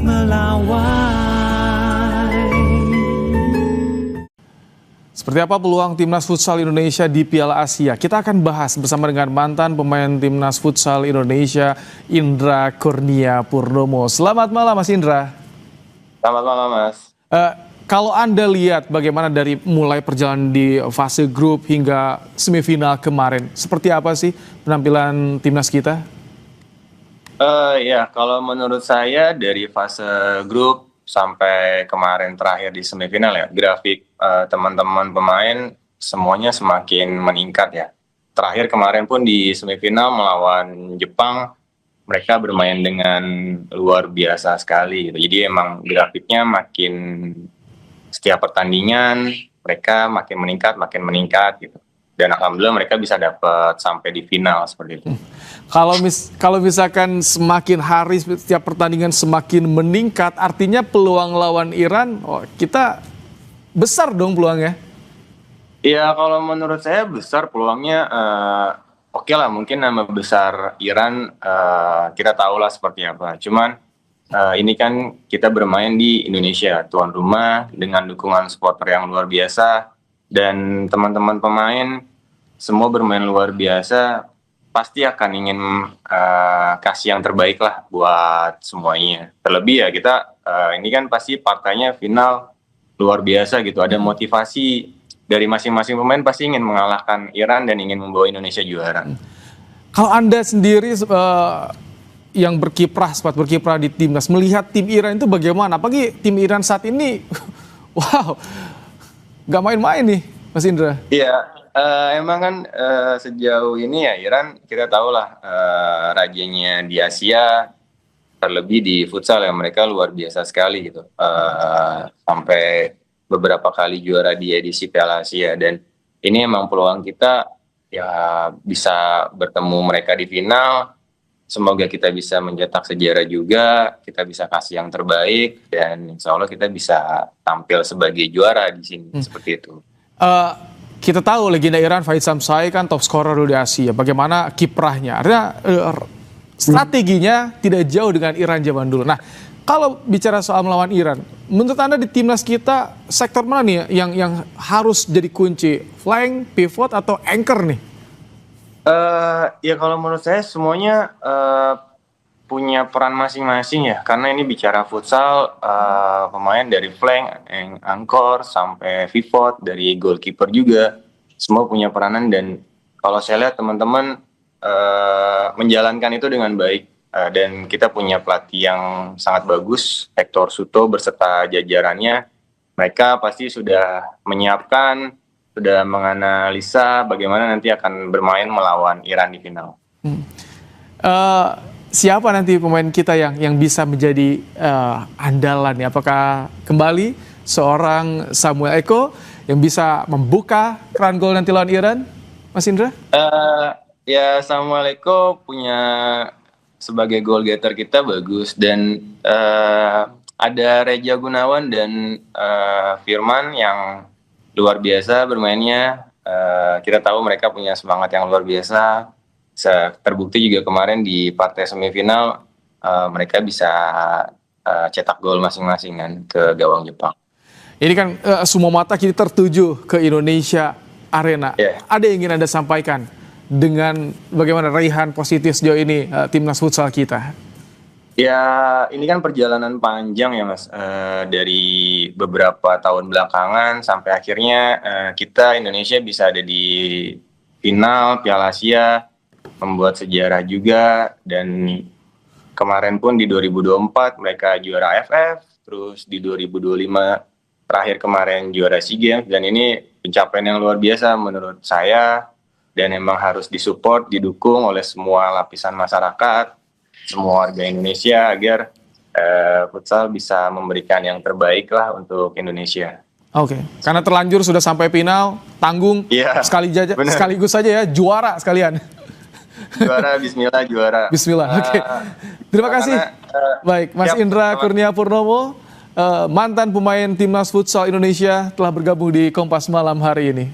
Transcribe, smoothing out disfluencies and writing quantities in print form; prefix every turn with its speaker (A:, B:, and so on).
A: melawai. Seperti apa peluang Timnas Futsal Indonesia di Piala Asia? Kita akan bahas bersama dengan mantan pemain Timnas Futsal Indonesia, Indra Kurnia Purnomo. Selamat malam Mas Indra.
B: Selamat malam Mas.
A: Kalau Anda lihat bagaimana dari mulai perjalanan di fase grup hingga semifinal kemarin, seperti apa sih penampilan Timnas kita?
B: Ya, kalau menurut saya dari fase grup sampai kemarin terakhir di semifinal ya, grafik teman-teman pemain semuanya semakin meningkat ya. Terakhir kemarin pun di semifinal melawan Jepang, mereka bermain dengan luar biasa sekali gitu. Jadi emang grafiknya makin setiap pertandingan mereka makin meningkat gitu. Dan alhamdulillah mereka bisa dapat sampai di final seperti itu.
A: Kalau misalkan semakin hari setiap pertandingan semakin meningkat, artinya peluang lawan Iran, kita besar dong peluangnya.
B: Iya, kalau menurut saya besar peluangnya. Oke lah, mungkin nama besar Iran kita tahulah seperti apa. Cuman ini kan kita bermain di Indonesia, tuan rumah dengan dukungan supporter yang luar biasa. Dan teman-teman pemain semua bermain luar biasa, pasti akan ingin kasih yang terbaik lah buat semuanya. Terlebih ya kita ini kan pasti partainya final luar biasa gitu. Ada motivasi dari masing-masing pemain pasti ingin mengalahkan Iran dan ingin membawa Indonesia juara.
A: Kalau Anda sendiri yang sempat berkiprah di timnas, melihat tim Iran itu bagaimana? Apalagi tim Iran saat ini, wow, nggak main-main nih, Mas Indra.
B: Iya, emang kan sejauh ini ya Iran kita tahu lah rajanya di Asia, terlebih di futsal ya mereka luar biasa sekali gitu. Sampai beberapa kali juara di edisi Piala Asia dan ini emang peluang kita ya bisa bertemu mereka di final. Semoga kita bisa mencetak sejarah juga, kita bisa kasih yang terbaik, dan insya Allah kita bisa tampil sebagai juara di sini, seperti itu.
A: Kita tahu legenda Iran Faid Samsai kan top scorer dulu di Asia. Bagaimana kiprahnya? Artinya strateginya tidak jauh dengan Iran zaman dulu. Nah, kalau bicara soal melawan Iran, menurut Anda di timnas kita sektor mana nih yang harus jadi kunci? Flank, pivot, atau anchor nih?
B: Ya kalau menurut saya semuanya punya peran masing-masing ya, karena ini bicara futsal, pemain dari flank, anchor, sampai pivot, dari goalkeeper juga, semua punya peranan dan kalau saya lihat teman-teman menjalankan itu dengan baik dan kita punya pelatih yang sangat bagus, Hector Suto berserta jajarannya, mereka pasti sudah menyiapkan, sudah menganalisa bagaimana nanti akan bermain melawan Iran di final.
A: Siapa nanti pemain kita yang bisa menjadi andalan ya? Apakah kembali seorang Samuel Eko yang bisa membuka keran gol nanti lawan Iran, Mas Indra?
B: Ya Samuel Eko punya sebagai goal getter kita bagus dan ada Reja Gunawan dan Firman yang luar biasa bermainnya. Kita tahu mereka punya semangat yang luar biasa. Terbukti juga kemarin di partai semifinal mereka bisa cetak gol masing-masing kan ke gawang Jepang.
A: Ini kan semua mata kini tertuju ke Indonesia Arena.
B: Yeah.
A: Ada yang ingin Anda sampaikan dengan bagaimana raihan positif sejauh ini timnas futsal kita?
B: Ya, ini kan perjalanan panjang ya Mas, dari beberapa tahun belakangan sampai akhirnya kita Indonesia bisa ada di final Piala Asia, membuat sejarah juga, dan kemarin pun di 2024 mereka juara AFF, terus di 2025 terakhir kemarin juara SEA Games, dan ini pencapaian yang luar biasa menurut saya, dan emang harus disupport, didukung oleh semua lapisan masyarakat, semua warga Indonesia agar futsal bisa memberikan yang terbaik lah untuk Indonesia.
A: Oke, karena terlanjur sudah sampai final, tanggung sekaligus saja ya, juara sekalian.
B: Juara, bismillah juara.
A: Bismillah, oke. Terima kasih. Baik, Mas Indra Kurnia Purnomo, mantan pemain Timnas Futsal Indonesia telah bergabung di Kompas Malam hari ini.